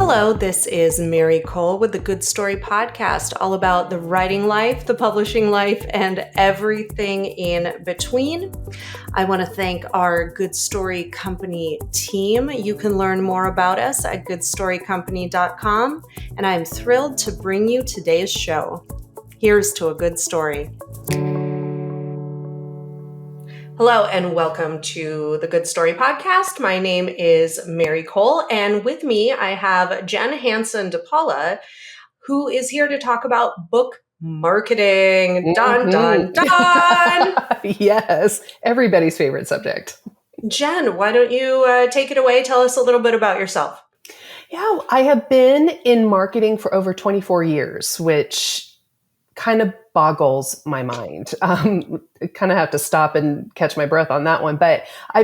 Hello, this is Mary Kole with the Good Story Podcast, all about the writing life, the publishing life, and everything in between. I want to thank our Good Story Company team. You can learn more about us at goodstorycompany.com, and I'm thrilled to bring you today's show. Here's to a good story. Hello and welcome to the Good Story Podcast. My name is Mary Kole, and with me I have Jenn Hanson-dePaula, who is here to talk about book marketing. Dun, dun, dun! Yes, everybody's favorite subject. Jenn, why don't you take it away? Tell us a little bit about yourself. Yeah, I have been in marketing for over 24 years, which kind of boggles my mind. I kind of have to stop and catch my breath on that one. But I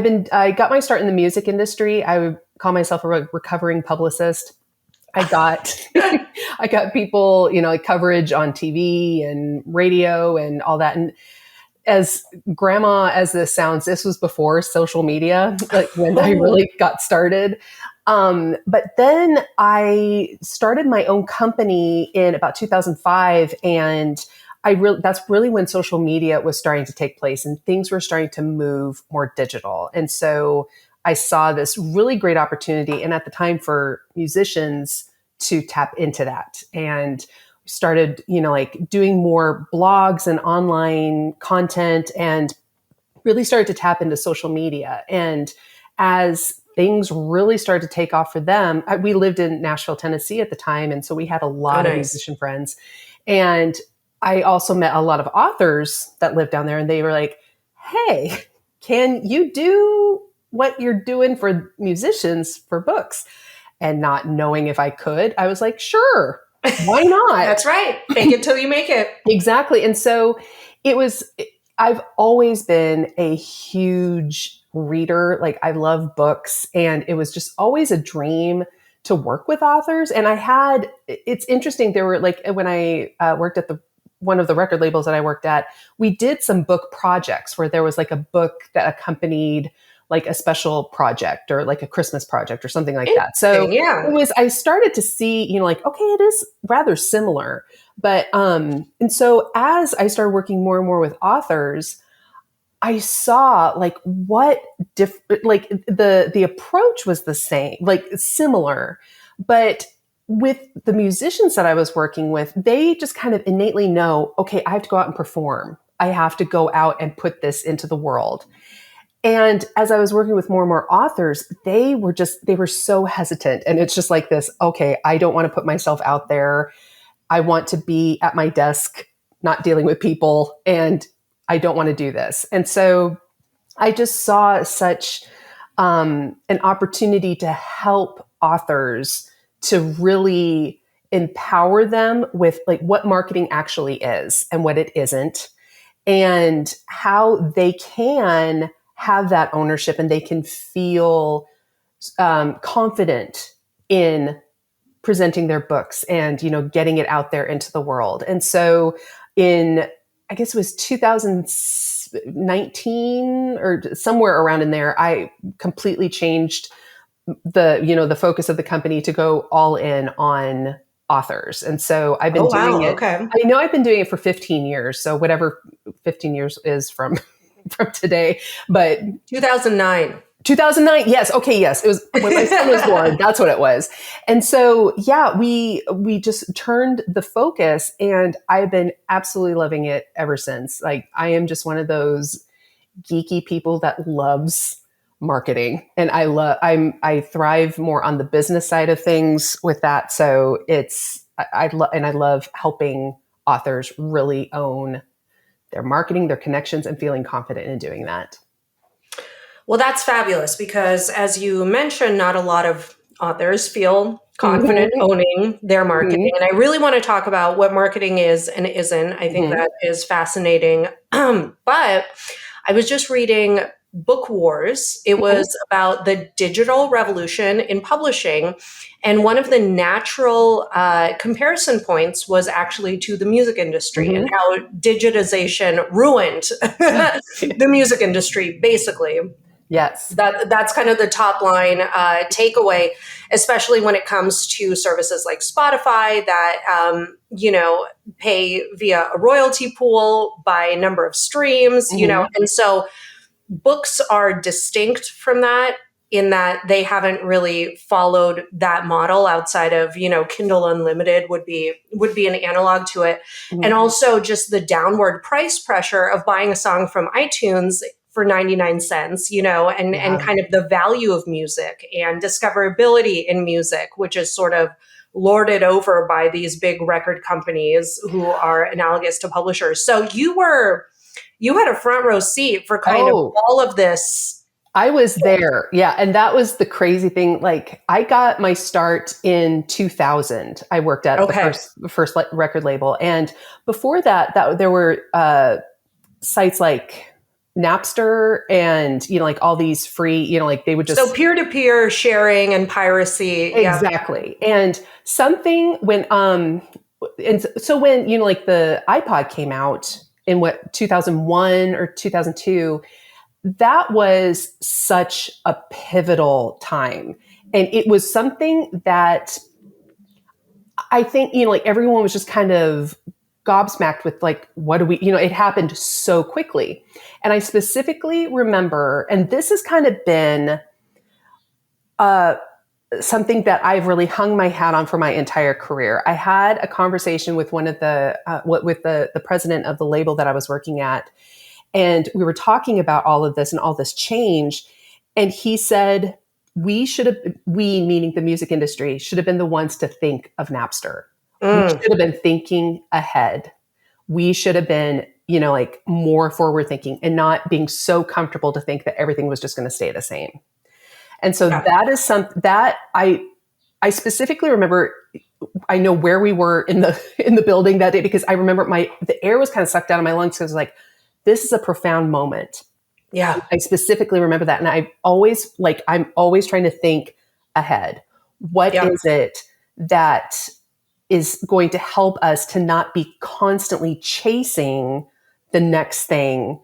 got my start in the music industry. I would call myself a recovering publicist. I got people, like coverage on TV and radio and all that. And as grandma as this sounds, this was before social media, like when I really got started. But then I started my own company in about 2005, and that's really when social media was starting to take place and things were starting to move more digital. And so I saw this really great opportunity, and at the time for musicians to tap into that, and started, doing more blogs and online content, and really started to tap into social media. And as things really started to take off for them, we lived in Nashville, Tennessee at the time. And so we had a lot of musician friends. And I also met a lot of authors that lived down there, and they were like, hey, can you do what you're doing for musicians for books? And not knowing if I could, I was like, sure, why not? That's right. Fake it till you make it. Exactly. And so I've always been a huge reader. Like, I love books, and it was just always a dream to work with authors. And it's interesting. There were when I worked at one of the record labels that I worked at, we did some book projects where there was like a book that accompanied like a special project or like a Christmas project or something like that. So I started to see, okay, it is rather similar. But, and so as I started working more and more with authors, I saw the approach was the same, similar, but with the musicians that I was working with, they just kind of innately know, okay, I have to go out and perform. I have to go out and put this into the world. And as I was working with more and more authors, they were so hesitant. And it's just like this, okay, I don't want to put myself out there. I want to be at my desk, not dealing with people, and I don't want to do this. And so I just saw such an opportunity to help authors to really empower them with like what marketing actually is and what it isn't, and how they can have that ownership and they can feel confident in presenting their books and, getting it out there into the world. And so I guess it was 2019 or somewhere around in there, I completely changed the focus of the company to go all in on authors. And so I've been doing it. Okay. I know I've been doing it for 15 years. So whatever 15 years is from today, but 2009. 2009. Yes. Okay. Yes. It was when my son was born. That's what it was. And so, yeah, we just turned the focus, and I've been absolutely loving it ever since. Like, I am just one of those geeky people that loves marketing, and I thrive more on the business side of things with that. So I love helping authors really own their marketing, their connections, and feeling confident in doing that. Well, that's fabulous, because as you mentioned, not a lot of authors feel confident owning their marketing. And I really want to talk about what marketing is and isn't. I think that is fascinating. But I was just reading Book Wars. It was about the digital revolution in publishing. And one of the natural comparison points was actually to the music industry and how digitization ruined the music industry, basically. Yes. That's kind of the top line takeaway, especially when it comes to services like Spotify that pay via a royalty pool by number of streams, and so books are distinct from that in that they haven't really followed that model outside of, Kindle Unlimited would be an analog to it. Mm-hmm. And also just the downward price pressure of buying a song from iTunes for 99 cents, and kind of the value of music and discoverability in music, which is sort of lorded over by these big record companies who are analogous to publishers. So you had a front row seat for kind of all of this. I was there. Yeah. And that was the crazy thing. Like, I got my start in 2000. I worked at the first record label. And before that there were sites like Napster and, like all these free, like they would just. So peer-to-peer sharing and piracy. Exactly. Yeah. And something when, and so when, like the iPod came out in 2001 or 2002, that was such a pivotal time. And it was something that I think, like everyone was just kind of gobsmacked with like, what do we, it happened so quickly. And I specifically remember, and this has kind of been something that I've really hung my hat on for my entire career. I had a conversation with one of the president of the label that I was working at. And we were talking about all of this and all this change. And he said, we, meaning the music industry, should have been the ones to think of Napster. We should have been thinking ahead. We should have been, like more forward thinking and not being so comfortable to think that everything was just going to stay the same. And so that is something that I specifically remember. I know where we were in the building that day because I remember the air was kind of sucked out of my lungs because it was like, this is a profound moment. Yeah. I specifically remember that. And I'm always trying to think ahead. What is it that is going to help us to not be constantly chasing the next thing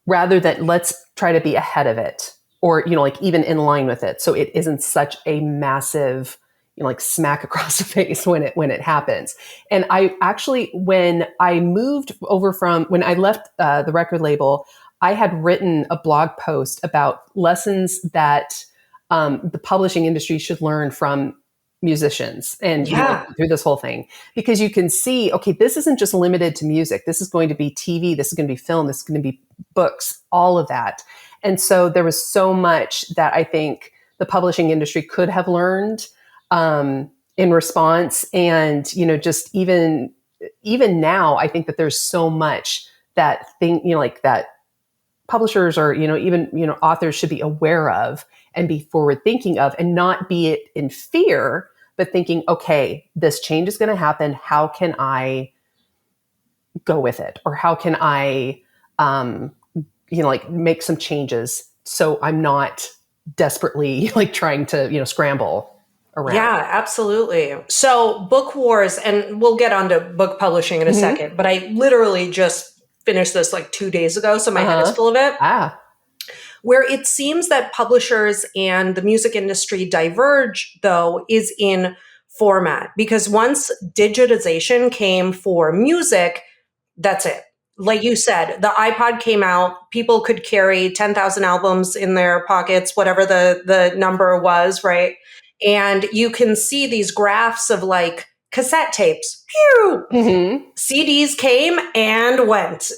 rather than let's try to be ahead of it or, like even in line with it. So it isn't such a massive, like smack across the face when it happens. And I actually, when I moved over when I left the record label, I had written a blog post about lessons that the publishing industry should learn from musicians and through this whole thing, because you can see, okay, this isn't just limited to music. This is going to be TV. This is going to be film. This is going to be books, all of that. And so there was so much that I think the publishing industry could have learned in response. And, just even now, I think that there's so much that like that publishers or, even, authors should be aware of and be forward thinking of and not be it in fear, but thinking, okay, this change is going to happen. How can I go with it? Or how can I, like make some changes so I'm not desperately like trying to, scramble around. Yeah, absolutely. So book wars, and we'll get onto book publishing in a second, but I literally just finished this like 2 days ago. So my head is full of it. Where it seems that publishers and the music industry diverge, though, is in format. Because once digitization came for music, that's it. Like you said, the iPod came out, people could carry 10,000 albums in their pockets, whatever the number was, right? And you can see these graphs of like cassette tapes. Pew! CDs came and went.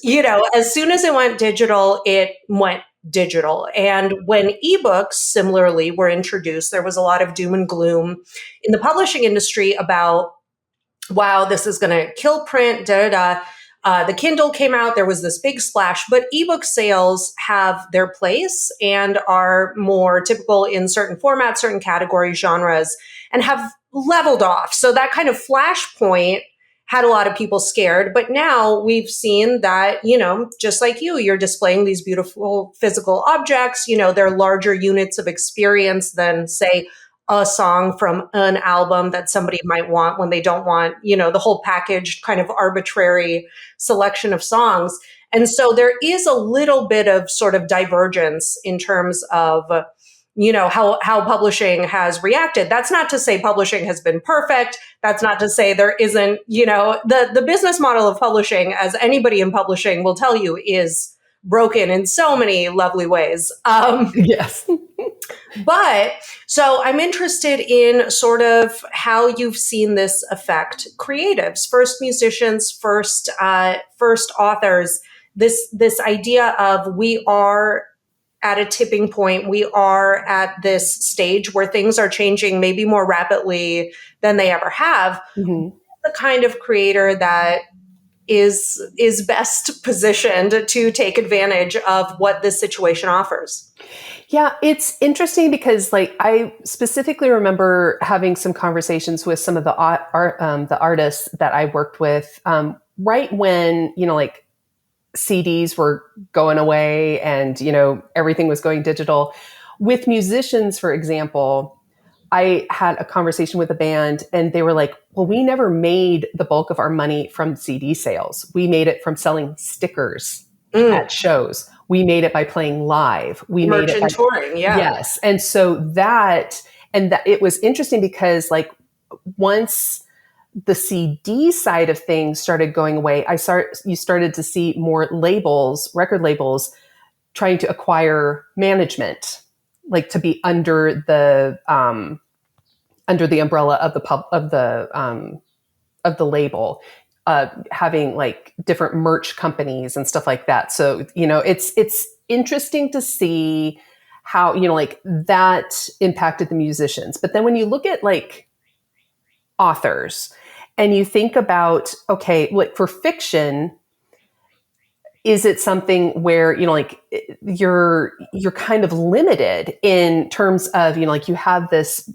As soon as it went digital, it went digital. And when ebooks similarly were introduced, there was a lot of doom and gloom in the publishing industry about, wow, this is going to kill print, the Kindle came out, there was this big splash, but ebook sales have their place and are more typical in certain formats, certain categories, genres, and have leveled off. So that kind of flashpoint had a lot of people scared. But now we've seen that, just like you're displaying these beautiful physical objects, they're larger units of experience than, say, a song from an album that somebody might want when they don't want, the whole packaged kind of arbitrary selection of songs. And so there is a little bit of sort of divergence in terms of, how publishing has reacted. That's not to say publishing has been perfect. That's not to say there isn't, the business model of publishing, as anybody in publishing will tell you, is broken in so many lovely ways. Yes. But so I'm interested in sort of how you've seen this affect creatives, first musicians, first authors. This idea of we are at a tipping point. We are at this stage where things are changing maybe more rapidly than they ever have. Mm-hmm. The kind of creator that is best positioned to take advantage of what this situation offers. Yeah, it's interesting because I specifically remember having some conversations with some of the the artists that I worked with right when, CDs were going away and, everything was going digital. With musicians, for example, I had a conversation with a band and they were like, well, we never made the bulk of our money from CD sales. We made it from selling stickers at shows. We made it by playing live. We made it by touring. Yeah. Yes. And so that it was interesting because once the CD side of things started going away, you started to see more labels, record labels, trying to acquire management, to be under the umbrella of the label, having different merch companies and stuff like that. So it's interesting to see how that impacted the musicians. But then when you look at authors and you think about, okay, for fiction, is it something where you're kind of limited in terms of you have this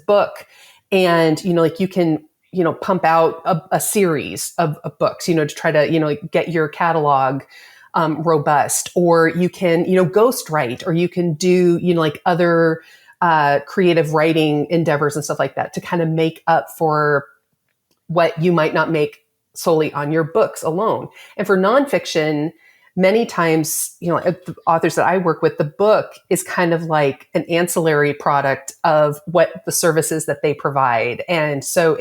book and you can pump out a series of books to try to get your catalog robust, or you can ghostwrite, or you can do other creative writing endeavors and stuff like that to kind of make up for what you might not make solely on your books alone. And for nonfiction, many times, the authors that I work with, the book is kind of like an ancillary product of what the services that they provide. And so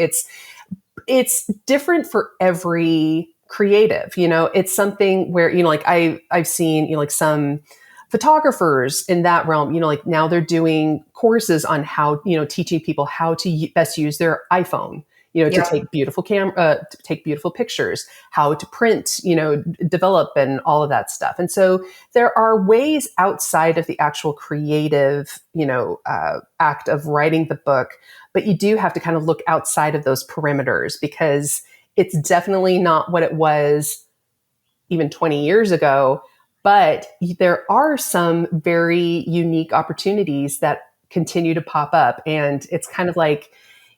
it's different for every creative. It's something where, I've seen, some photographers in that realm, now they're doing courses on how, teaching people how to best use their iPhone, to take beautiful pictures, how to print, develop and all of that stuff. And so there are ways outside of the actual creative, act of writing the book, but you do have to kind of look outside of those perimeters because it's definitely not what it was even 20 years ago. But there are some very unique opportunities that continue to pop up. And it's kind of like,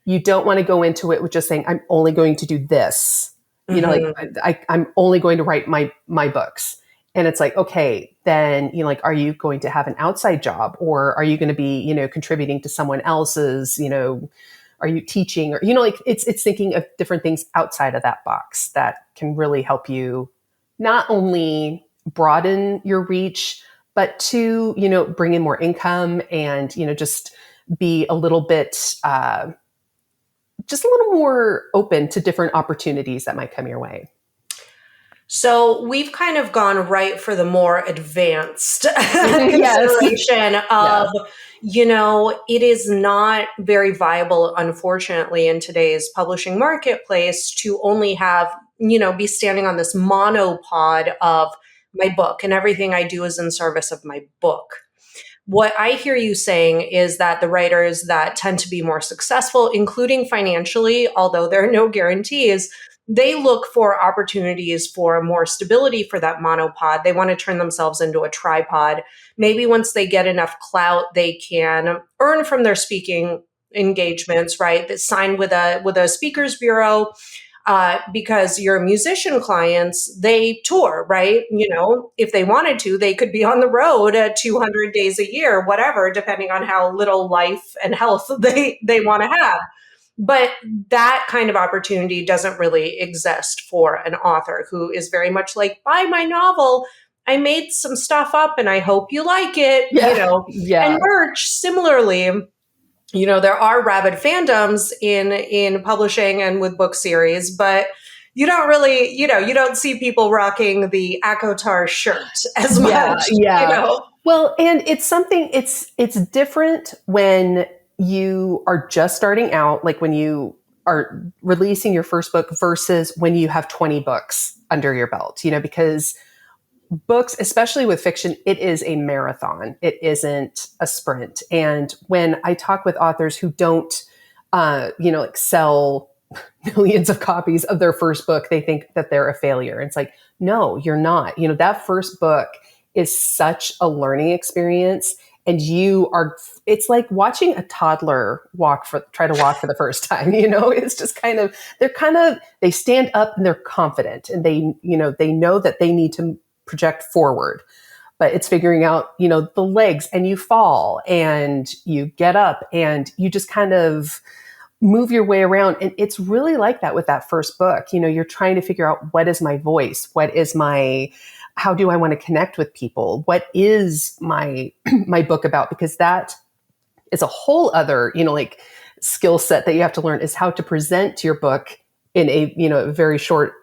you don't want to go into it with just saying, I'm only going to do this. I'm only going to write my books. And it's like, okay, then, are you going to have an outside job, or are you going to be, contributing to someone else's, are you teaching, or, it's thinking of different things outside of that box that can really help you not only broaden your reach, but to, bring in more income and, just be a little bit, just a little more open to different opportunities that might come your way. So we've kind of gone right for the more advanced consideration of, it is not very viable, unfortunately, in today's publishing marketplace to only have, be standing on this monopod of my book and everything I do is in service of my book. What I hear you saying is that the writers that tend to be more successful, including financially, although there are no guarantees, they look for opportunities for more stability for that monopod. They want to turn themselves into a tripod. Maybe once they get enough clout, they can earn from their speaking engagements, right? That sign with a speakers bureau. Because your musician clients, they tour, right? If they wanted to, they could be on the road 200 days a year, whatever, depending on how little life and health they want to have. But that kind of opportunity doesn't really exist for an author who is very much like, buy my novel. I made some stuff up and I hope you like it, and Yeah. merch similarly. There are rabid fandoms in publishing and with book series, but you don't really, you don't see people rocking the Akotar shirt as much, Yeah. Well, and it's something, it's different when you are just starting out, like when you are releasing your first book versus when you have 20 books under your belt, because books, especially with fiction, it is a marathon. It isn't a sprint. And when I talk with authors who don't, like sell millions of copies of their first book, they think that they're a failure. It's like, no, you're not. That first book is such a learning experience. And it's like watching a toddler try to walk for the first time. It's just they stand up and they're confident and they know that they need to project forward, but it's figuring out, the legs, and you fall and you get up and you just kind of move your way around. And it's really like that with that first book. You're trying to figure out, what is my voice? How do I want to connect with people? What is my book about? Because that is a whole other, skill set that you have to learn, is how to present your book in a very short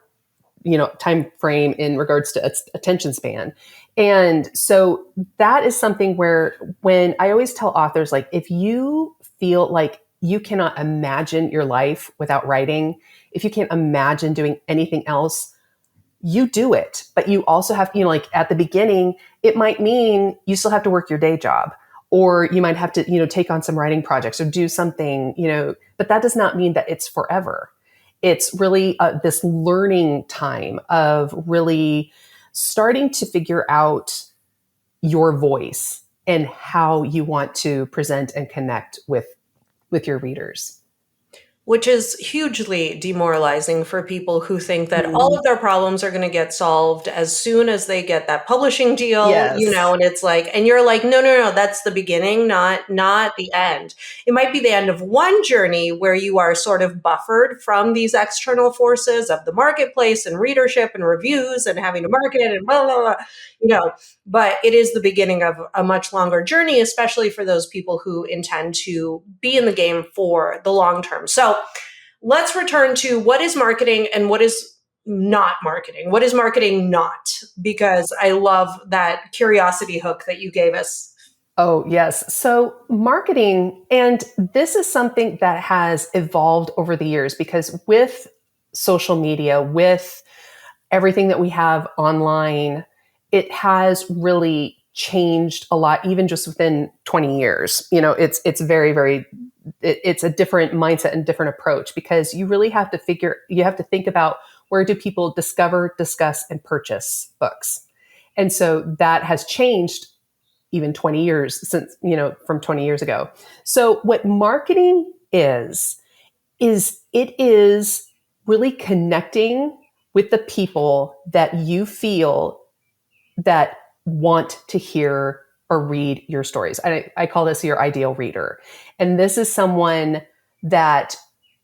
time frame in regards to attention span. And so that is something where, when I always tell authors, like, if you feel like you cannot imagine your life without writing, if you can't imagine doing anything else, you do it. But you also have, like at the beginning, it might mean you still have to work your day job, or you might have to, take on some writing projects or do something, but that does not mean that it's forever. It's really this learning time of really starting to figure out your voice and how you want to present and connect with your readers. Which is hugely demoralizing for people who think that all of their problems are going to get solved as soon as they get that publishing deal, Yes. and it's like, and you're like, no, that's the beginning, not the end. It might be the end of one journey where you are sort of buffered from these external forces of the marketplace and readership and reviews and having to market it and blah, blah, blah, but it is the beginning of a much longer journey, especially for those people who intend to be in the game for the long term. So let's return to, what is marketing and what is not marketing? What is marketing not? Because I love that curiosity hook that you gave us. Oh, yes. So marketing, and this is something that has evolved over the years, because with social media, with everything that we have online, it has really changed a lot, even just within 20 years. It's very, very, it's a different mindset and different approach, because you really have to think about, where do people discover, discuss, and purchase books? And so that has changed even 20 years since, from 20 years ago. So what marketing is it is really connecting with the people that you feel that want to hear or read your stories. I call this your ideal reader. And this is someone that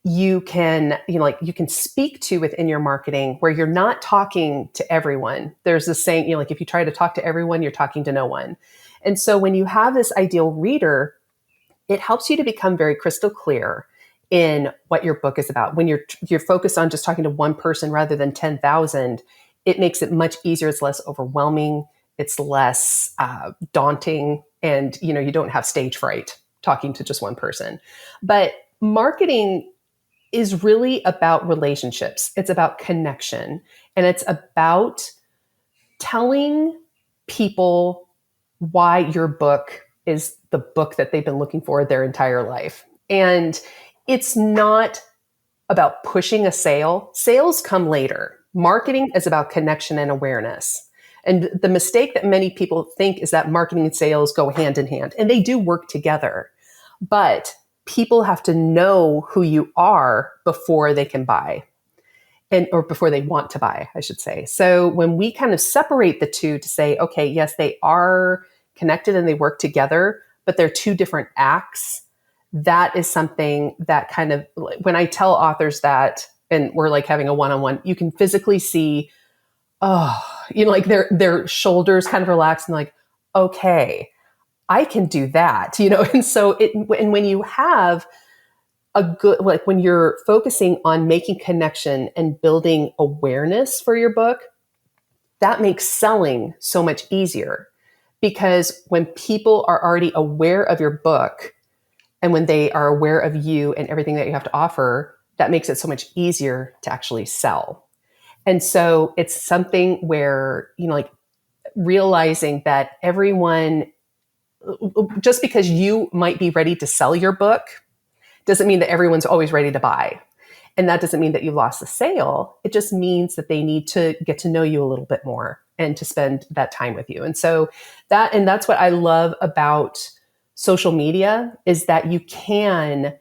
you can, you can speak to within your marketing, where you're not talking to everyone. There's this saying, like, if you try to talk to everyone, you're talking to no one. And so when you have this ideal reader, it helps you to become very crystal clear in what your book is about. When you're focused on just talking to one person rather than 10,000, it makes it much easier. It's less overwhelming. It's less daunting. And, you don't have stage fright talking to just one person. But marketing is really about relationships. It's about connection. And it's about telling people why your book is the book that they've been looking for their entire life. And it's not about pushing a sale. Sales come later. Marketing is about connection and awareness. And the mistake that many people think is that marketing and sales go hand in hand, and they do work together. But people have to know who you are before they can buy, or before they want to buy, I should say. So when we kind of separate the two to say, okay, yes, they are connected and they work together, but they're two different acts, that is something that kind of, when I tell authors that, and we're like having a one-on-one, you can physically see, like their shoulders kind of relax and like, okay, I can do that, And so and when you have a good, like when you're focusing on making connection and building awareness for your book, that makes selling so much easier, because when people are already aware of your book and when they are aware of you and everything that you have to offer, that makes it so much easier to actually sell. And so it's something where, like realizing that everyone, just because you might be ready to sell your book, doesn't mean that everyone's always ready to buy. And that doesn't mean that you lost the sale. It just means that they need to get to know you a little bit more and to spend that time with you. And so that's what I love about social media, is that you can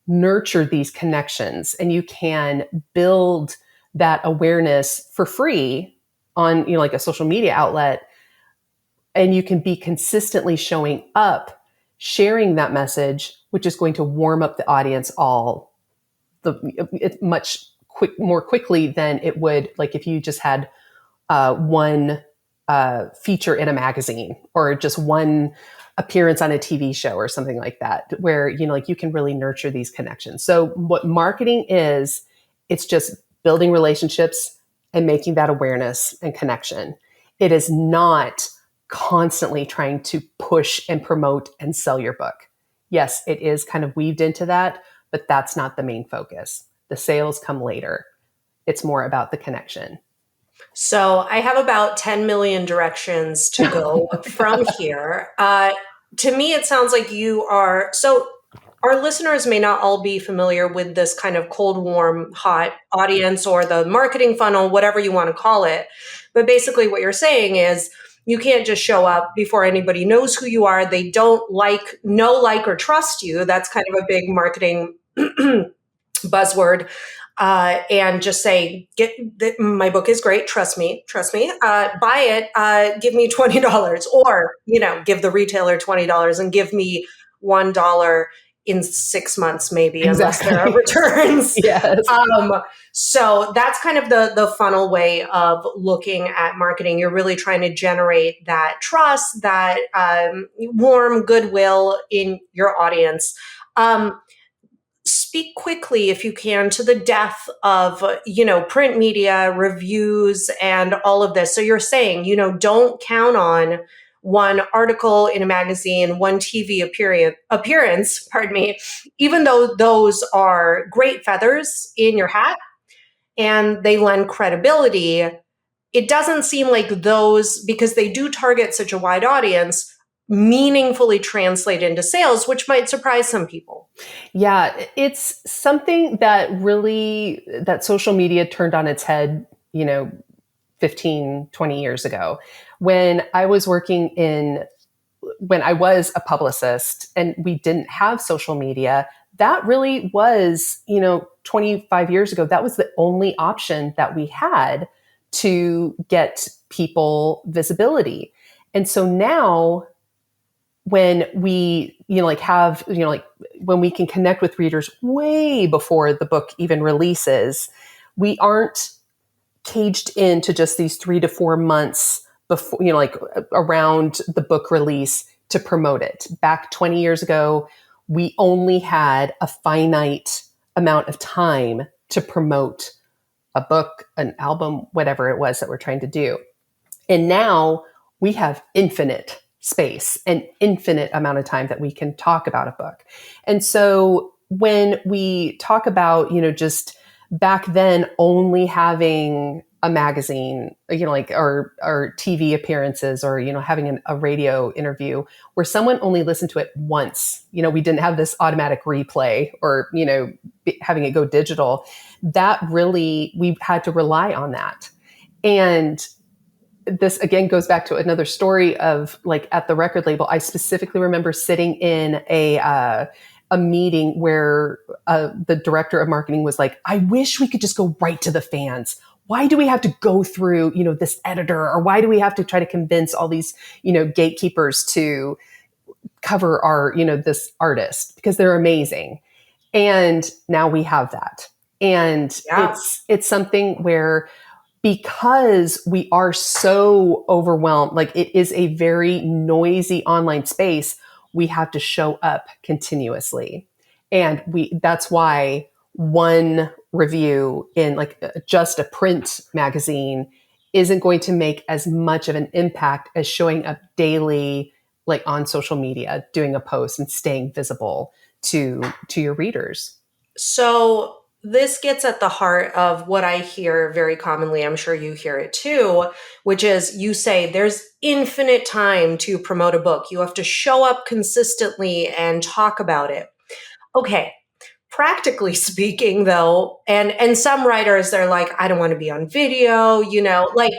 nurture these connections and you can build that awareness for free on, like a social media outlet. And you can be consistently showing up, sharing that message, which is going to warm up the audience more quickly than it would, like if you just had one feature in a magazine or just one appearance on a TV show or something like that, where, like you can really nurture these connections. So what marketing is, it's just building relationships and making that awareness and connection. It is not constantly trying to push and promote and sell your book. Yes, it is kind of weaved into that, but that's not the main focus. The sales come later. It's more about the connection. So I have about 10 million directions to go from here. To me, it sounds like you are. So our listeners may not all be familiar with this kind of cold, warm, hot audience or the marketing funnel, whatever you want to call it. But basically what you're saying is you can't just show up before anybody knows who you are. They don't know, like, or trust you. That's kind of a big marketing buzzword. And just say, my book is great. Trust me, buy it, give me $20, or, give the retailer $20 and give me $1 in 6 months, maybe, Exactly. unless there are returns. Yes. So that's kind of the funnel way of looking at marketing. You're really trying to generate that trust, that warm goodwill in your audience. Speak quickly, if you can, to the death of, print media, reviews, and all of this. So you're saying, don't count on one article in a magazine, one TV appearance, pardon me, even though those are great feathers in your hat and they lend credibility. It doesn't seem like those, because they do target such a wide audience, meaningfully translate into sales, which might surprise some people. Yeah, it's something that social media turned on its head, 15, 20 years ago. When I was when I was a publicist and we didn't have social media, that really was, 25 years ago, that was the only option that we had to get people visibility. And so now, when we, when we can connect with readers way before the book even releases, we aren't caged into just these 3 to 4 months before, around the book release to promote it. Back 20 years ago, we only had a finite amount of time to promote a book, an album, whatever it was that we're trying to do. And now we have infinite space and infinite amount of time that we can talk about a book. And so when we talk about, just back then only having a magazine, or TV appearances, or, having a radio interview where someone only listened to it once, we didn't have this automatic replay or, having it go digital. That really, we had to rely on that. And this again goes back to another story of, like, at the record label, I specifically remember sitting in a meeting where the director of marketing was like, I wish we could just go right to the fans. Why do we have to go through, this editor, or why do we have to try to convince all these, gatekeepers to cover our, this artist because they're amazing. And now we have that. And Yeah. it's something where, because we are so overwhelmed, like it is a very noisy online space, we have to show up continuously. And that's why one review in like just a print magazine isn't going to make as much of an impact as showing up daily, like on social media, doing a post and staying visible to your readers. So this gets at the heart of what I hear very commonly. I'm sure you hear it too, which is you say there's infinite time to promote a book. You have to show up consistently and talk about it. Okay. Practically speaking though, and some writers, they're like, I don't want to be on video, like,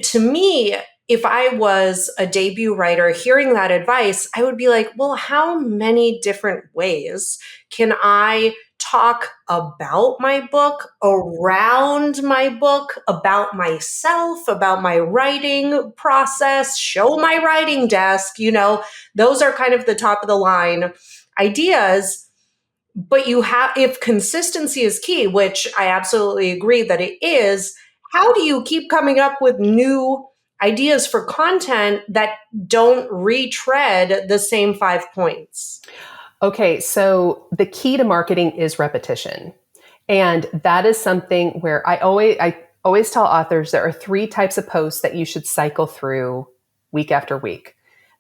to me, if I was a debut writer hearing that advice, I would be like, well, how many different ways can I talk about my book, around my book, about myself, about my writing process, show my writing desk? Those are kind of the top of the line ideas. But if consistency is key, which I absolutely agree that it is, how do you keep coming up with new ideas for content that don't retread the same 5 points? Okay, so the key to marketing is repetition. And that is something where I always tell authors there are 3 types of posts that you should cycle through week after week.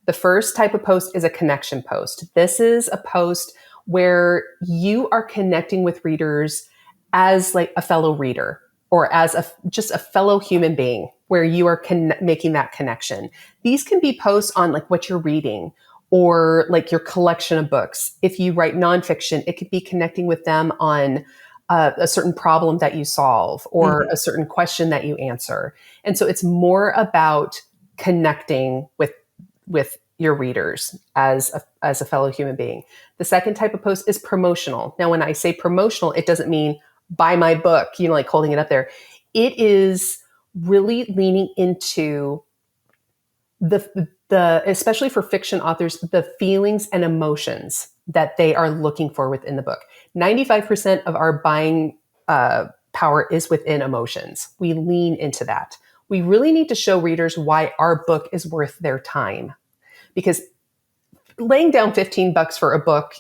The first type of post is a connection post. This is a post where you are connecting with readers as like a fellow reader or as just a fellow human being, where you are making that connection. These can be posts on like what you're reading or like your collection of books. If you write nonfiction, it could be connecting with them on a certain problem that you solve or a certain question that you answer. And so it's more about connecting with your readers as a fellow human being. The second type of post is promotional. Now, when I say promotional, it doesn't mean buy my book, like holding it up there. It is really leaning into the especially for fiction authors, the feelings and emotions that they are looking for within the book. 95% of our buying power is within emotions. We lean into that. We really need to show readers why our book is worth their time. Because laying down $15 for a book,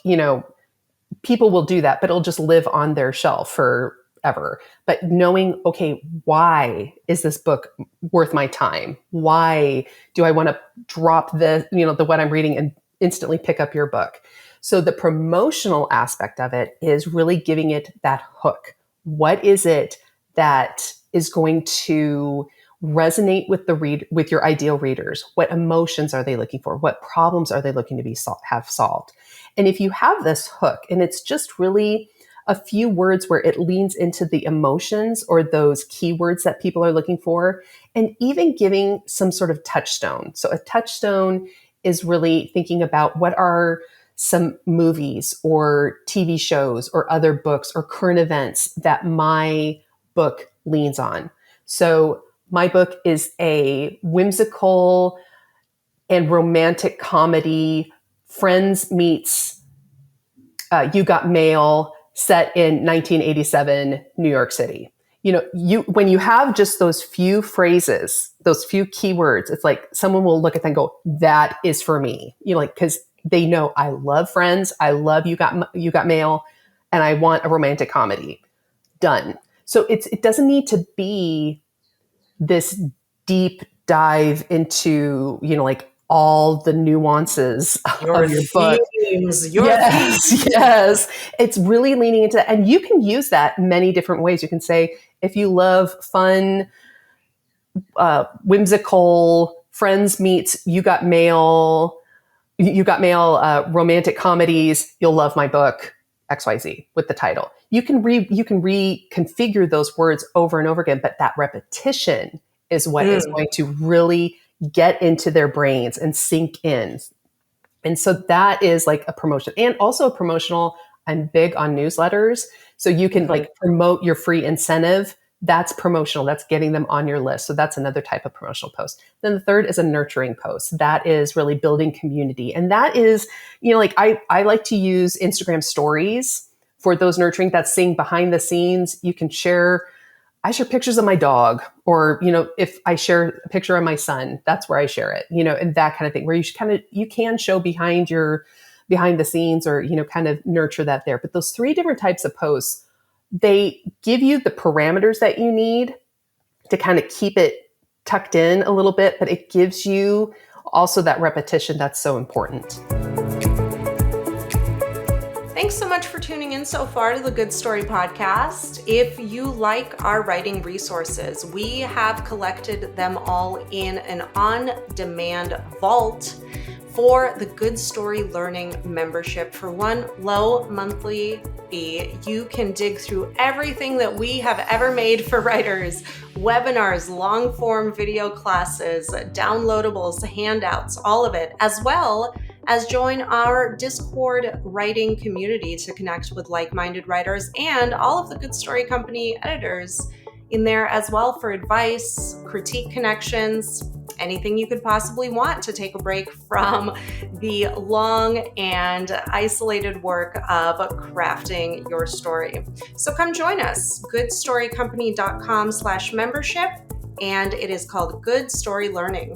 people will do that, but it'll just live on their shelf forever. But knowing, okay, why is this book worth my time? Why do I want to drop the what I'm reading and instantly pick up your book? So the promotional aspect of it is really giving it that hook. What is it that is going to resonate with your ideal readers? What emotions are they looking for? What problems are they looking to have solved? And if you have this hook and it's just really a few words where it leans into the emotions or those keywords that people are looking for, and even giving some sort of touchstone. So a touchstone is really thinking about what are some movies or TV shows or other books or current events that my book leans on. So my book is a whimsical and romantic comedy, friends meets You Got Mail, set in 1987 New York City. When you have just those few phrases, those few keywords, it's like someone will look at that and go, that is for me. Because they know I love Friends, I love You Got Mail, and I want a romantic comedy. Done. So it doesn't need to be this deep dive into, all the nuances of your book. Yes. It's really leaning into that. And you can use that many different ways. You can say, if you love fun, whimsical friends meets You Got Mail, romantic comedies, you'll love my book, XYZ, with the title. You can reconfigure those words over and over again, but that repetition is what is going to really get into their brains and sink in. And so that is like a promotion, and also a promotional. I'm big on newsletters. So you can like promote your free incentive That's promotional. That's getting them on your list. So that's another type of promotional post. Then the third is a nurturing post. That is really building community. And that is, like I like to use Instagram stories for those nurturing. That's seeing behind the scenes. You can share, I share pictures of my dog, or, if I share a picture of my son, that's where I share it, and that kind of thing, where you can show behind the scenes, or, kind of nurture that there. But those three different types of posts, they give you the parameters that you need to kind of keep it tucked in a little bit, but it gives you also that repetition that's so important. Thanks so much for tuning in so far to the Good Story Podcast. If you like our writing resources, we have collected them all in an on-demand vault for the Good Story Learning membership. For one low monthly fee, you can dig through everything that we have ever made for writers: webinars, long-form video classes, downloadables, handouts, all of it, as well as join our Discord writing community to connect with like-minded writers and all of the Good Story Company editors in there as well for advice, critique connections, anything you could possibly want to take a break from the long and isolated work of crafting your story. So come join us, goodstorycompany.com/membership, and it is called Good Story Learning.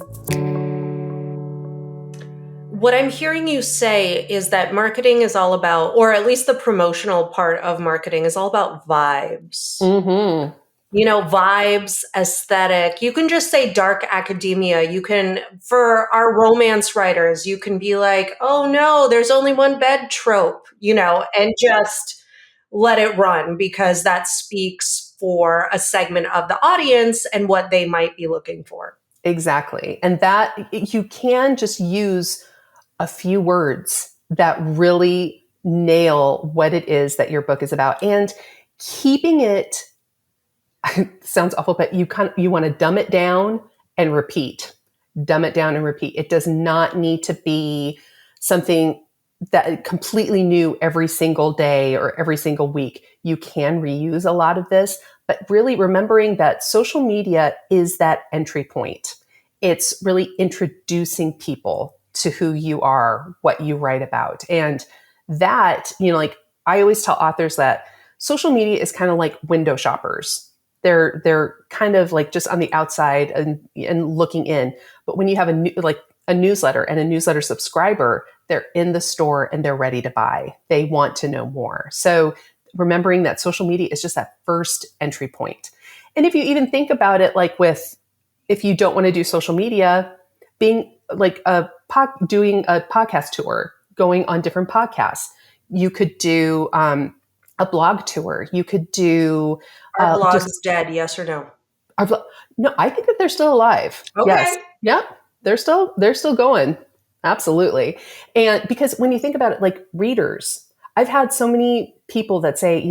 What I'm hearing you say is that marketing is all about, or at least the promotional part of marketing is all about vibes. Mm-hmm. Vibes, aesthetic. You can just say dark academia. You can, for our romance writers, you can be like, oh no, there's only one bed trope, and just let it run, because that speaks for a segment of the audience and what they might be looking for. Exactly. And that you can just use a few words that really nail what it is that your book is about, and keeping it sounds awful, but you want to dumb it down and repeat. Dumb it down and repeat. It does not need to be something that completely new every single day or every single week. You can reuse a lot of this, but really remembering that social media is that entry point. It's really introducing people to who you are, what you write about. And that, I always tell authors that social media is kind of like window shoppers. They're kind of like just on the outside and looking in. But when you have a newsletter and a newsletter subscriber, they're in the store and they're ready to buy. They want to know more. So remembering that social media is just that first entry point. And if you even think about it, if you don't want to do social media, being like doing a podcast tour, going on different podcasts, you could do a blog tour. You could do. Are blogs dead? Yes or no? No, I think that they're still alive. Okay. Yes. Yep. They're still going. Absolutely. And because when you think about it, like readers, I've had so many people that say,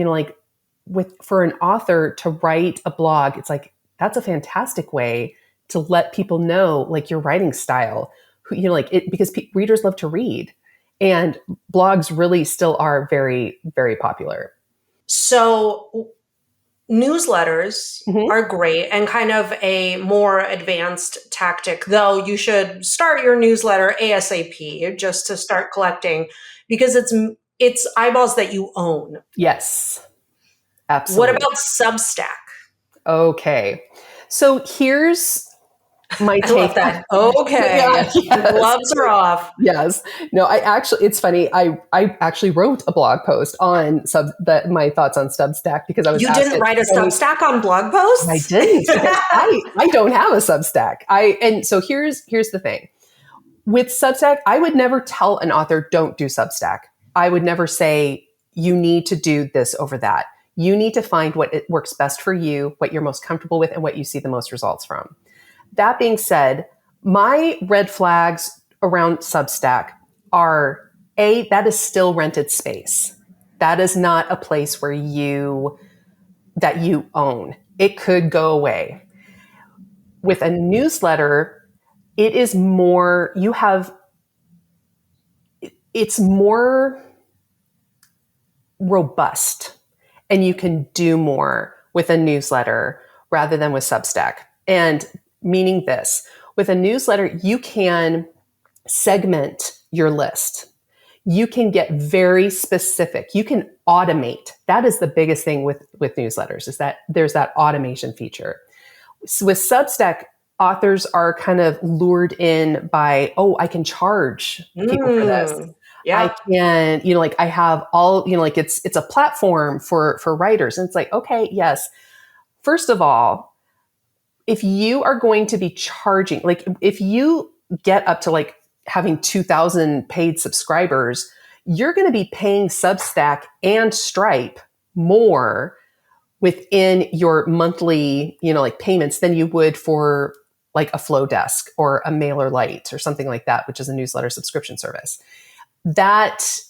for an author to write a blog, it's like, that's a fantastic way to let people know your writing style, because readers love to read, and blogs really still are very, very popular. So newsletters are great and kind of a more advanced tactic, though you should start your newsletter ASAP just to start collecting, because it's eyeballs that you own. Yes, absolutely. What about Substack? Okay. So here's my take. I love that. Okay. Yeah, yes. Gloves are off. Yes. No, it's funny. I actually wrote a blog post on my thoughts on Substack, because I was You didn't write a Substack on blog posts? I didn't, because I don't have a Substack. And so here's the thing. With Substack, I would never tell an author, don't do Substack. I would never say, you need to do this over that. You need to find what it works best for you, what you're most comfortable with, and what you see the most results from. That being said, my red flags around Substack are, that is still rented space. That is not a place that you own. It could go away. With a newsletter, it is more, it's more robust, and you can do more with a newsletter rather than with Substack. And meaning this, with a newsletter, you can segment your list. You can get very specific. You can automate. That is the biggest thing with newsletters, is that there's that automation feature. So with Substack, authors are kind of lured in by, oh, I can charge people for this. Yeah. I can, like I have all, like it's a platform for writers. And it's like, okay, yes. First of all, if you are going to be charging, like if you get up to like having 2,000 paid subscribers, you're going to be paying Substack and Stripe more within your monthly, like payments than you would for like a Flow Desk or a MailerLite or something like that, which is a newsletter subscription service. That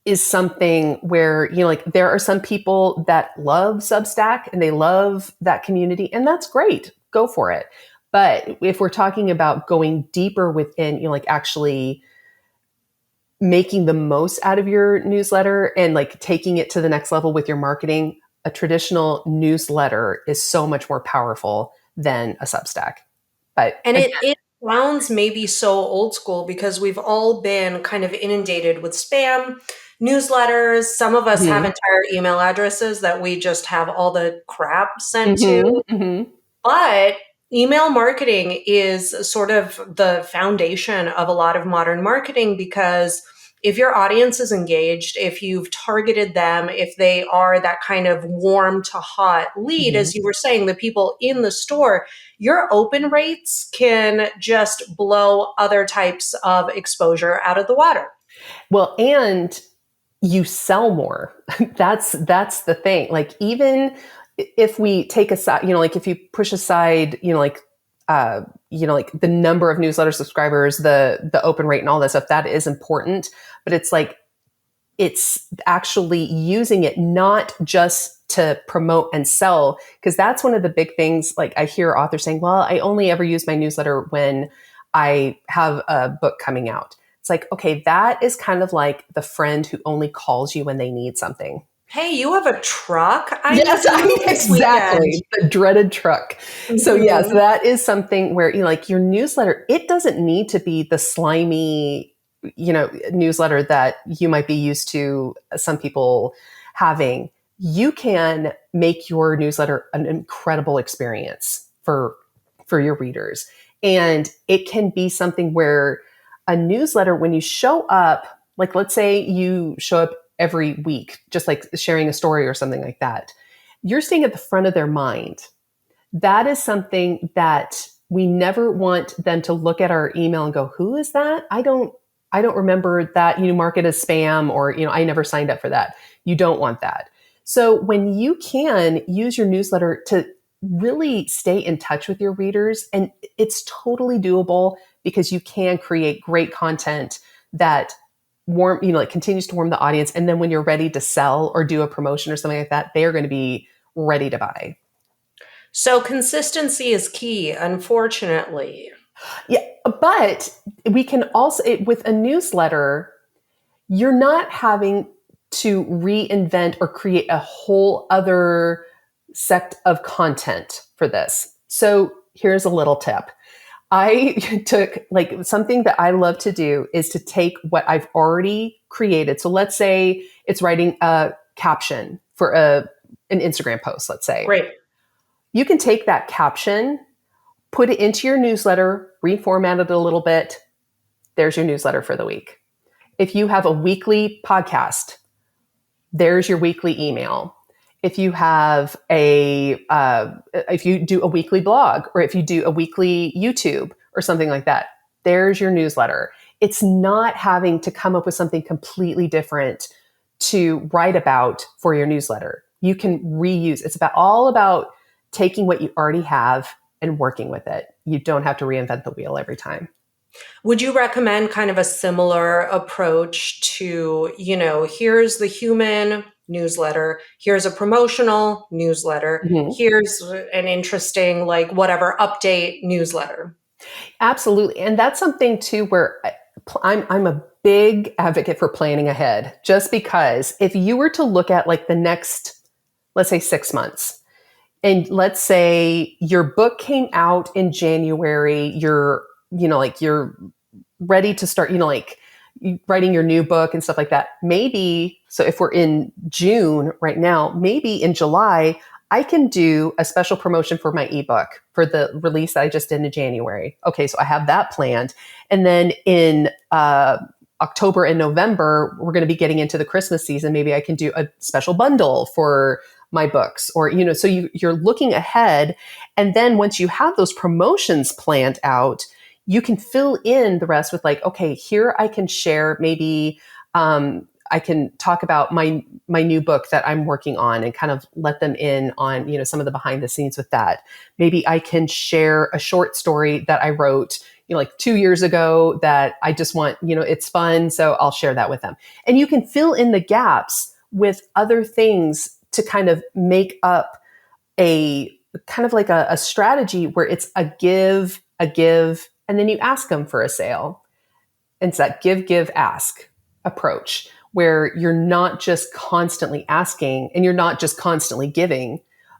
is something where, like there are some people that love Substack and they love that community, and that's great. Go for it. But if we're talking about going deeper within, like actually making the most out of your newsletter and like taking it to the next level with your marketing, a traditional newsletter is so much more powerful than a Substack. But it sounds maybe so old school because we've all been kind of inundated with spam newsletters. Some of us have entire email addresses that we just have all the crap sent to. But email marketing is sort of the foundation of a lot of modern marketing, because if your audience is engaged, if you've targeted them, if they are that kind of warm to hot lead, as you were saying, the people in the store, your open rates can just blow other types of exposure out of the water. Well, and you sell more. That's the thing. Like even if we take aside, like if you push aside, like the number of newsletter subscribers, the open rate and all that stuff, that is important. But it's like, it's actually using it not just to promote and sell, because that's one of the big things. Like I hear authors saying, well, I only ever use my newsletter when I have a book coming out. It's like, okay, that is kind of like the friend who only calls you when they need something. Hey, you have a truck? Yes, exactly. The dreaded truck. So yes, that is something where like your newsletter, it doesn't need to be the slimy, newsletter that you might be used to some people having. You can make your newsletter an incredible experience for your readers. And it can be something where a newsletter, when you show up, like let's say you show up every week, just like sharing a story or something like that, you're staying at the front of their mind. That is something that we never want them to look at our email and go, who is that? I don't remember that, mark it as spam, or, I never signed up for that. You don't want that. So when you can use your newsletter to really stay in touch with your readers, and it's totally doable because you can create great content that continues to warm the audience. And then when you're ready to sell or do a promotion or something like that, they are going to be ready to buy. So consistency is key, unfortunately. Yeah, but we can also, with a newsletter, you're not having to reinvent or create a whole other sect of content for this. So here's a little tip. I took like something that I love to do is to take what I've already created. So let's say it's writing a caption for an Instagram post, let's say. Great. You can take that caption, put it into your newsletter, reformat it a little bit. There's your newsletter for the week. If you have a weekly podcast, there's your weekly email. If you have if you do a weekly blog, or if you do a weekly YouTube or something like that, there's your newsletter. It's not having to come up with something completely different to write about for your newsletter. You can reuse. It's all about taking what you already have and working with it. You don't have to reinvent the wheel every time. Would you recommend kind of a similar approach to, here's the human newsletter, here's a promotional newsletter, here's an interesting, like whatever, update newsletter? Absolutely. And that's something too where I'm a big advocate for planning ahead, just because if you were to look at like the next, let's say 6 months, And let's say your book came out in January, you're ready to start, writing your new book and stuff like that. Maybe, so if we're in June right now, maybe in July, I can do a special promotion for my ebook for the release that I just did in January. Okay, so I have that planned. And then in October and November, we're going to be getting into the Christmas season. Maybe I can do a special bundle for my books, or, so you're looking ahead. And then once you have those promotions planned out, you can fill in the rest with like, okay, here I can share maybe, I can talk about my new book that I'm working on and kind of let them in on, some of the behind the scenes with that. Maybe I can share a short story that I wrote, like 2 years ago that I just want, it's fun. So I'll share that with them. And you can fill in the gaps with other things to kind of make up a kind of like a strategy where it's a give, and then you ask them for a sale. And it's that give, ask approach where you're not just constantly asking and you're not just constantly giving,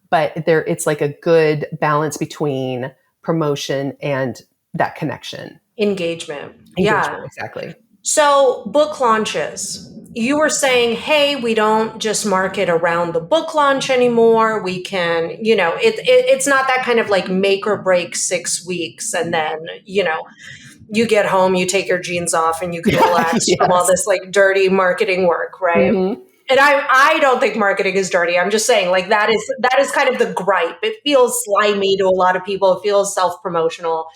but it's like a good balance between promotion and that connection. Engagement. Yeah, exactly. So book launches. You were saying, hey, we don't just market around the book launch anymore. We can, it's not that kind of like make or break 6 weeks. And then, you get home, you take your jeans off and you can relax from all this like dirty marketing work, right? Mm-hmm. And I don't think marketing is dirty. I'm just saying like that is kind of the gripe. It feels slimy to a lot of people. It feels self-promotional.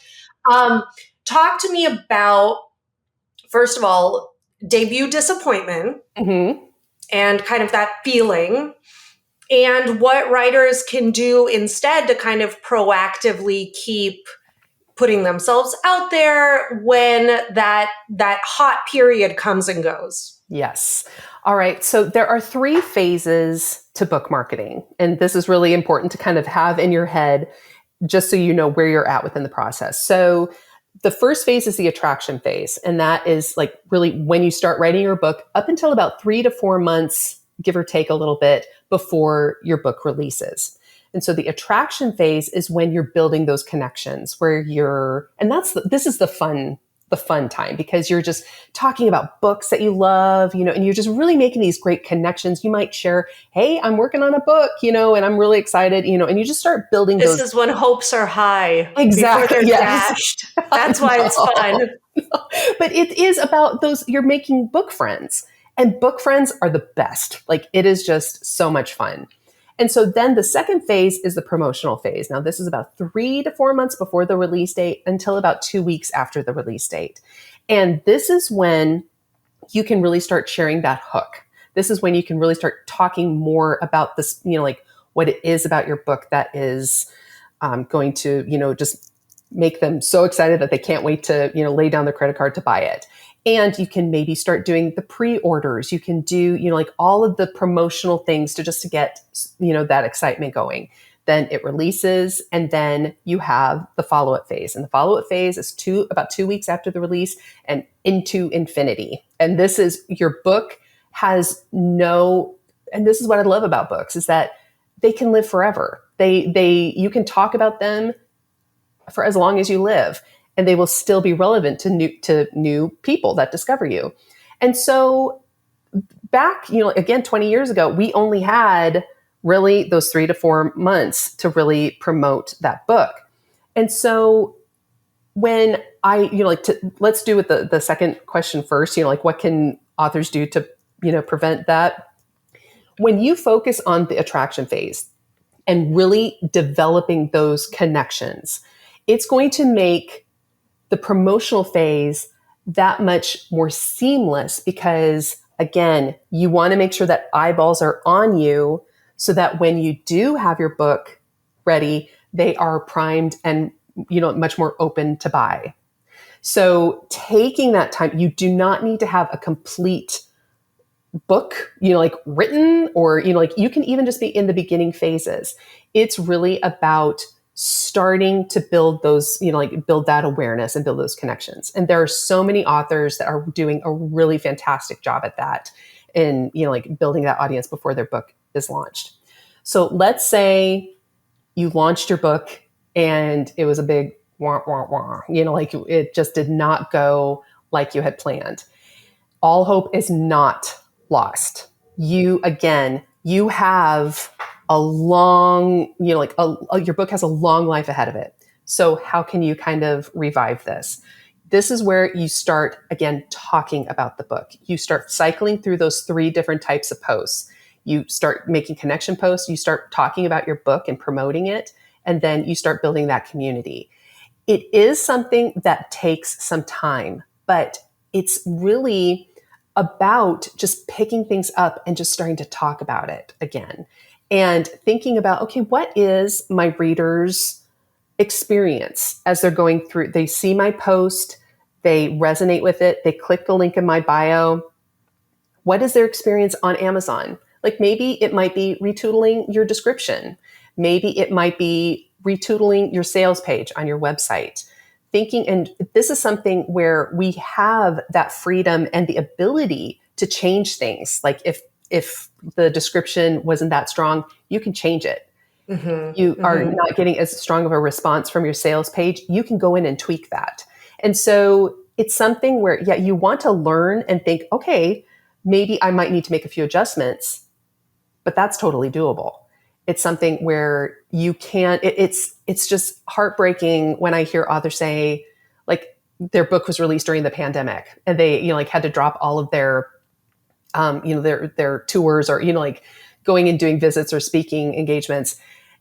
Talk to me about, first of all, debut disappointment Mm-hmm. and kind of that feeling, and what writers can do instead to kind of proactively keep putting themselves out there when that hot period comes and goes. Yes. All right. So there are 3 phases to book marketing. And this is really important to kind of have in your head, just so you know where you're at within the process. So the first phase is the attraction phase. And that is like really when you start writing your book up until about 3 to 4 months, give or take a little bit, before your book releases. And so the attraction phase is when you're building those connections where this is the fun time, because you're just talking about books that you love, and you're just really making these great connections. You might share, hey, I'm working on a book, and I'm really excited, and you just start building those. This is when hopes are high. Exactly. Before they're dashed. That's why it's fun. But it is about you're making book friends, and book friends are the best. Like, it is just so much fun. And so then the second phase is the promotional phase. Now, this is about 3 to 4 months before the release date until about 2 weeks after the release date. And this is when you can really start sharing that hook. This is when you can really start talking more about this, like what it is about your book that is going to, just make them so excited that they can't wait to, lay down their credit card to buy it. And you can maybe start doing the pre-orders. You can do, like all of the promotional things to get, that excitement going. Then it releases, and then you have the follow-up phase. And the follow-up phase is about 2 weeks after the release and into infinity. And this is your book has and this is what I love about books, is that they can live forever. You can talk about them for as long as you live, and they will still be relevant to new people that discover you. And so back, again, 20 years ago, we only had really those 3 to 4 months to really promote that book. And so when let's do with the second question first, what can authors do to, prevent that? When you focus on the attraction phase and really developing those connections, it's going to make the promotional phase that much more seamless, because again, you want to make sure that eyeballs are on you so that when you do have your book ready, they are primed and, much more open to buy. So taking that time, you do not need to have a complete book, written, or, you can even just be in the beginning phases. It's really about starting to build those, build that awareness and build those connections. And there are so many authors that are doing a really fantastic job at that, in, building that audience before their book is launched. So let's say you launched your book and it was a big wah, wah, wah, like it just did not go like you had planned. All hope is not lost. You have a long, your book has a long life ahead of it. So how can you kind of revive this? This is where you start, again, talking about the book. You start cycling through those 3 different types of posts. You start making connection posts. You start talking about your book and promoting it. And then you start building that community. It is something that takes some time, but it's really about just picking things up and just starting to talk about it again. And thinking about, okay, what is my readers' experience as they're going through? They see my post, they resonate with it, they click the link in my bio. What is their experience on Amazon? Like maybe it might be retootling your description. Maybe it might be retootling your sales page on your website. And this is something where we have that freedom and the ability to change things. Like if the description wasn't that strong, you can change it. You are not getting as strong of a response from your sales page. You can go in and tweak that. And so it's something where, you want to learn and think, okay, maybe I might need to make a few adjustments, but that's totally doable. It's something where you can't, it's just heartbreaking when I hear authors say, like, their book was released during the pandemic and they, had to drop all of their, their tours or, going and doing visits or speaking engagements,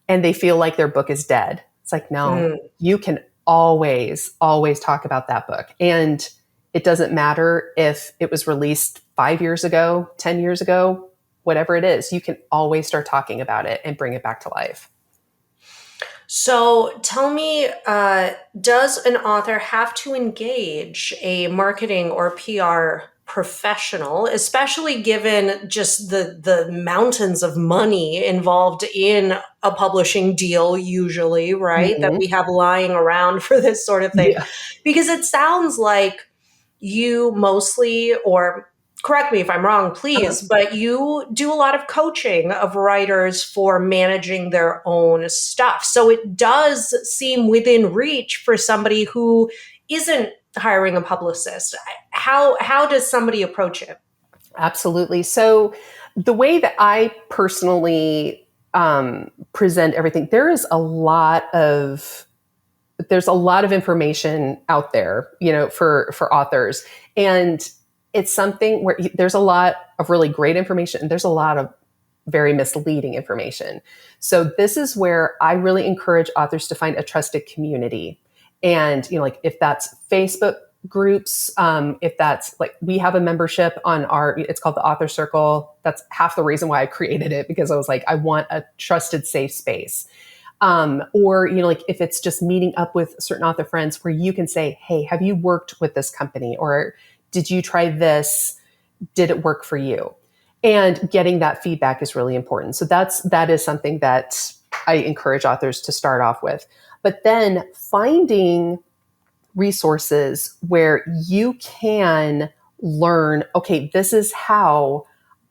and they feel like their book is dead. It's like, no, you can always talk about that book. And it doesn't matter if it was released 5 years ago, 10 years ago, whatever it is, you can always start talking about it and bring it back to life. So tell me, does an author have to engage a marketing or PR professional, especially given just the mountains of money involved in a publishing deal, usually, right? That we have lying around for this sort of thing. Yeah. Because it sounds like you mostly, or correct me if I'm wrong, please, but you do a lot of coaching of writers for managing their own stuff. So it does seem within reach for somebody who isn't hiring a publicist. How does somebody approach it? Absolutely. So the way that I personally present everything, there's a lot of information out there, for authors. And it's something where there's a lot of really great information and there's a lot of very misleading information. So this is where I really encourage authors to find a trusted community. And, if that's Facebook groups, if that's like, we have a membership on it's called the Author Circle. That's half the reason why I created it, because I was like, I want a trusted, safe space. Or, if it's just meeting up with certain author friends where you can say, hey, have you worked with this company? Or did you try this? Did it work for you? And getting that feedback is really important. So that is something that I encourage authors to start off with. But then finding resources where you can learn, okay, this is how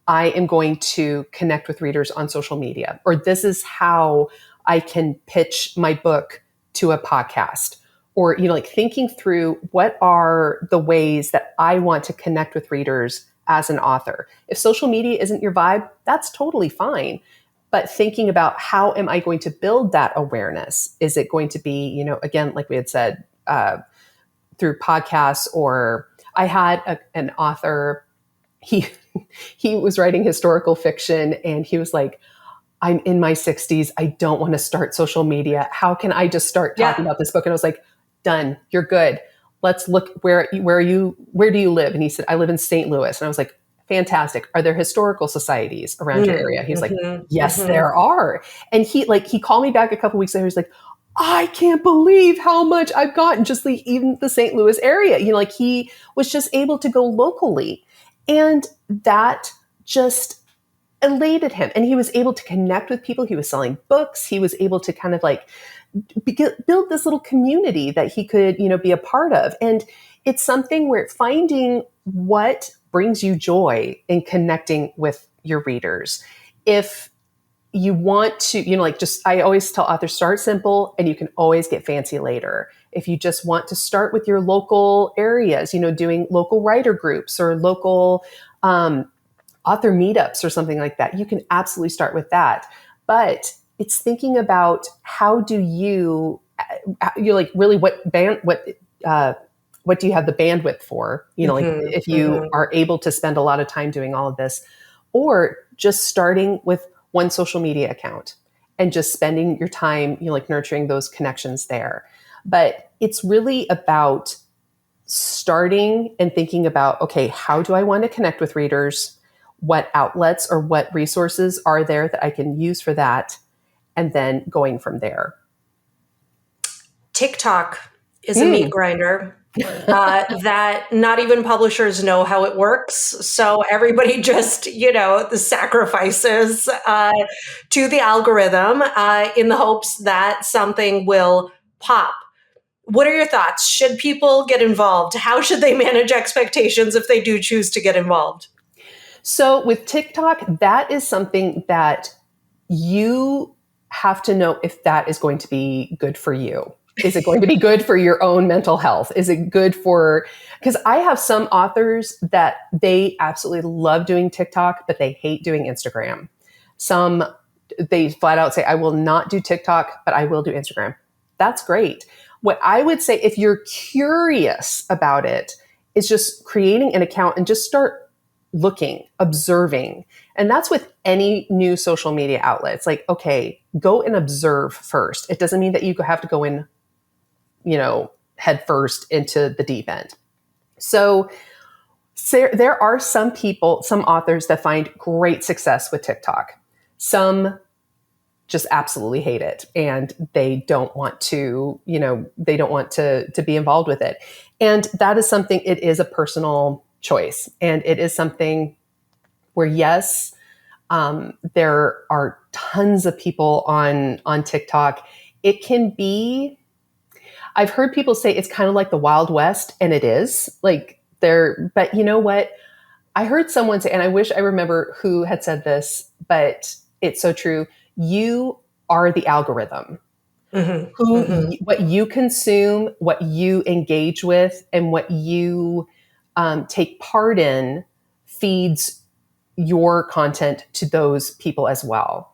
I am going to connect with readers on social media, or this is how I can pitch my book to a podcast, or, thinking through what are the ways that I want to connect with readers as an author. If social media isn't your vibe, that's totally fine. But thinking about, how am I going to build that awareness? Is it going to be, again, like we had said, through podcasts? Or I had an author, he was writing historical fiction, and he was like, I'm in my 60s. I don't want to start social media. How can I just start talking about this book? And I was like, done. You're good. Let's look, where do you live? And he said, I live in St. Louis. And I was like, fantastic. Are there historical societies around your area? He was like, yes, there are. And he called me back a couple weeks later. He's like, I can't believe how much I've gotten just even the St. Louis area. He was just able to go locally, and that just elated him. And he was able to connect with people. He was selling books. He was able to kind of build this little community that he could, be a part of. And it's something where finding what brings you joy in connecting with your readers. If you want to, I always tell authors, start simple and you can always get fancy later. If you just want to start with your local areas, doing local writer groups or local author meetups or something like that, you can absolutely start with that. But it's thinking about how do you really what do you have the bandwidth for? If you are able to spend a lot of time doing all of this, or just starting with one social media account and just spending your time, nurturing those connections there. But it's really about starting and thinking about, okay, how do I want to connect with readers? What outlets or what resources are there that I can use for that? And then going from there. TikTok is a meat grinder that not even publishers know how it works. So everybody just, the sacrifices to the algorithm in the hopes that something will pop. What are your thoughts? Should people get involved? How should they manage expectations if they do choose to get involved? So with TikTok, that is something that you have to know if that is going to be good for you. Is it going to be good for your own mental health? Is it good for, because I have some authors that they absolutely love doing TikTok, but they hate doing Instagram. Some, they flat out say, I will not do TikTok, but I will do Instagram. That's great. What I would say, if you're curious about it, is just creating an account and just start looking, observing. And that's with any new social media outlet. It's like, okay, go and observe first. It doesn't mean that you have to go in, head first into the deep end. So there are some people, some authors that find great success with TikTok. Some just absolutely hate it and they don't want to, to be involved with it. And that is something, it is a personal choice. And it is something where, yes, there are tons of people on TikTok. It can be, I've heard people say it's kind of like the Wild West, and it is but you know what? I heard someone say, and I wish I remember who had said this, but it's so true. You are the algorithm. What you consume, what you engage with, and what you take part in feeds your content to those people as well.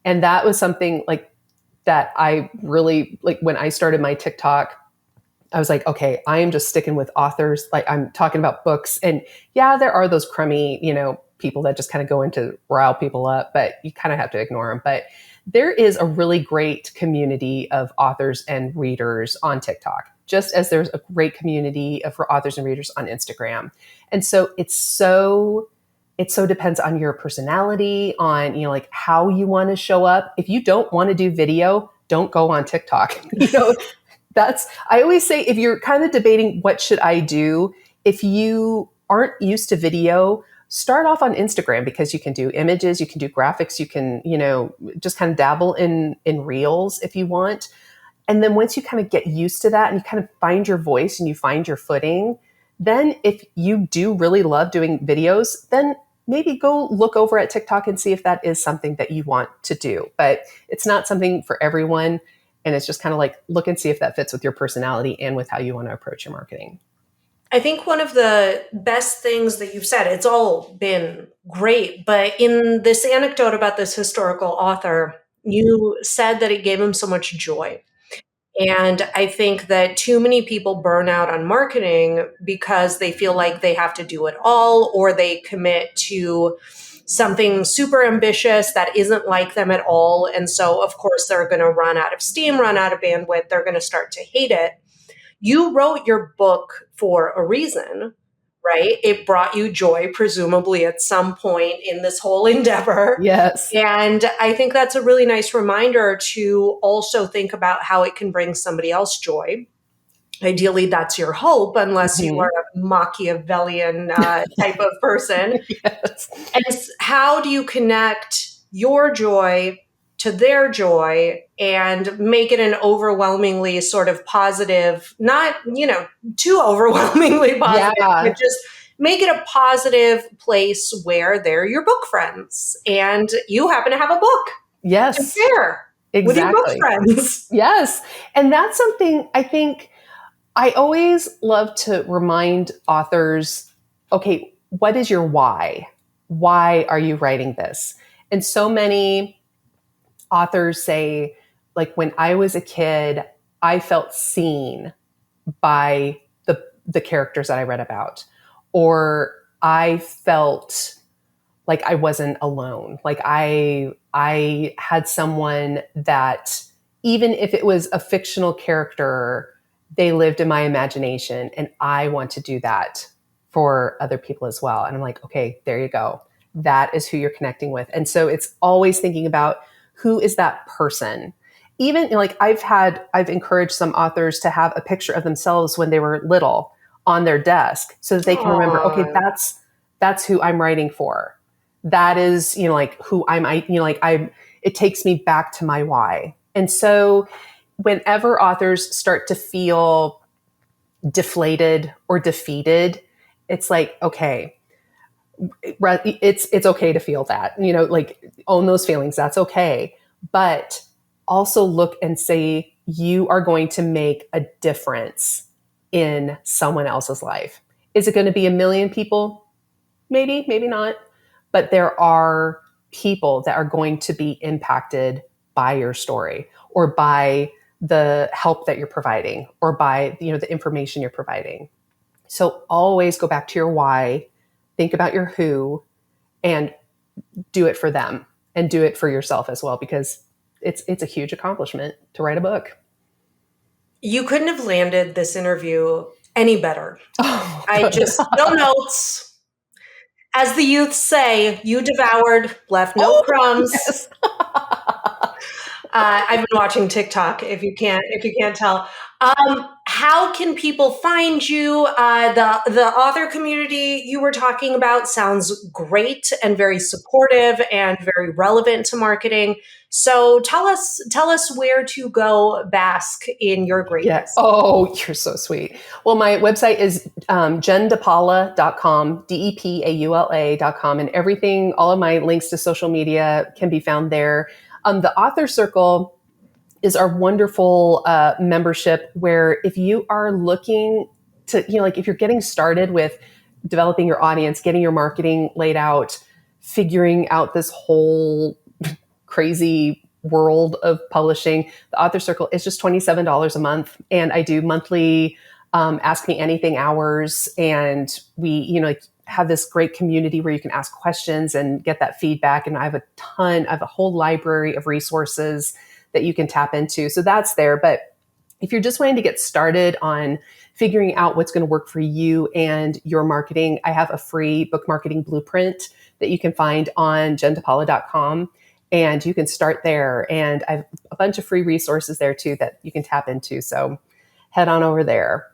And that was something that I really, when I started my TikTok, I was like, okay, I am just sticking with authors. I'm talking about books. And yeah, there are those crummy, people that just kind of go in to rile people up, but you kind of have to ignore them. But there is a really great community of authors and readers on TikTok, just as there's a great community for authors and readers on Instagram. And so it so depends on your personality, on, how you want to show up. If you don't want to do video, don't go on TikTok. I always say, if you're kind of debating what should I do, if you aren't used to video, start off on Instagram, because you can do images, you can do graphics, you can, just kind of dabble in reels if you want. And then once you kind of get used to that and you kind of find your voice and you find your footing, then if you do really love doing videos, then maybe go look over at TikTok and see if that is something that you want to do. But it's not something for everyone. And it's just kind of look and see if that fits with your personality and with how you want to approach your marketing. I think one of the best things that you've said, it's all been great, but in this anecdote about this historical author, you said that it gave him so much joy. And I think that too many people burn out on marketing because they feel like they have to do it all, or they commit to something super ambitious that isn't like them at all. And so, of course, they're going to run out of steam, run out of bandwidth. They're going to start to hate it. You wrote your book for a reason, right? It brought you joy, presumably at some point in this whole endeavor. Yes. And I think that's a really nice reminder to also think about how it can bring somebody else joy. Ideally, that's your hope, unless you are a Machiavellian type of person. Yes. And how do you connect your joy to their joy and make it an overwhelmingly sort of positive, not, too overwhelmingly positive, but just make it a positive place where they're your book friends and you happen to have a book. Yes, share with your book exactly. friends. Yes. And that's something I think I always love to remind authors, okay, what is your why? Why are you writing this? And so many authors say, like, when I was a kid, I felt seen by the characters that I read about, or I felt like I wasn't alone. Like I had someone that, even if it was a fictional character, they lived in my imagination, and I want to do that for other people as well. And I'm like, okay, there you go. That is who you're connecting with. And so it's always thinking about, who is that person? Even like I've encouraged some authors to have a picture of themselves when they were little on their desk, so that they can remember, okay, Aw. that's who I'm writing for. That is, like who it takes me back to my why. And so whenever authors start to feel deflated or defeated, it's like, okay, it's okay to feel that, like, own those feelings. That's okay. But also look and say, you are going to make a difference in someone else's life. Is it going to be a million people? Maybe, maybe not. But there are people that are going to be impacted by your story, or by the help that you're providing, or by the information you're providing. So always go back to your why, think about your who, and do it for them, and do it for yourself as well, because it's a huge accomplishment to write a book. You couldn't have landed this interview any better. Oh, I just, no notes. As the youth say, you devoured, left no crumbs. Yes. I've been watching TikTok, if you can't tell. How can people find you? The author community you were talking about sounds great and very supportive and very relevant to marketing. So tell us where to go bask in your greatness. Yeah. Oh, you're so sweet. Well, my website is JennDePaula.com, DEPAULA.com, and everything, all of my links to social media can be found there. The Author Circle is our wonderful membership, where if you are looking to, like, if you're getting started with developing your audience, getting your marketing laid out, figuring out this whole crazy world of publishing, the Author Circle is just $27 a month. And I do monthly Ask Me Anything hours. And we, have this great community where you can ask questions and get that feedback. And I have a whole library of resources that you can tap into. So that's there. But if you're just wanting to get started on figuring out what's going to work for you and your marketing, I have a free book marketing blueprint that you can find on JennDePaula.com. And you can start there. And I have a bunch of free resources there too that you can tap into. So head on over there.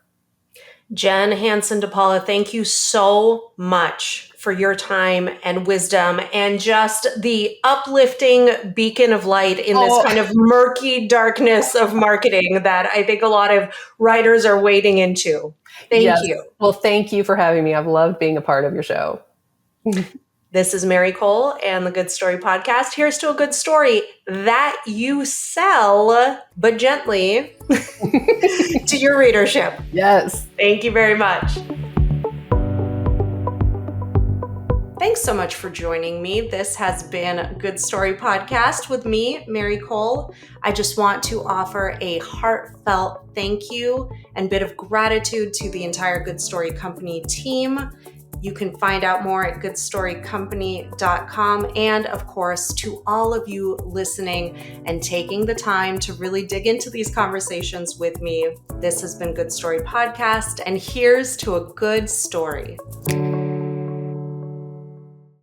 Jenn Hanson-dePaula, thank you so much for your time and wisdom, and just the uplifting beacon of light in this kind of murky darkness of marketing that I think a lot of writers are wading into. Thank you. Well, thank you for having me. I've loved being a part of your show. This is Mary Kole and the Good Story Podcast. Here's to a good story that you sell, but gently, to your readership. Yes. Thank you very much. Thanks so much for joining me. This has been Good Story Podcast with me, Mary Kole. I just want to offer a heartfelt thank you and bit of gratitude to the entire Good Story Company team. You can find out more at goodstorycompany.com. And of course, to all of you listening and taking the time to really dig into these conversations with me, this has been Good Story Podcast, and here's to a good story.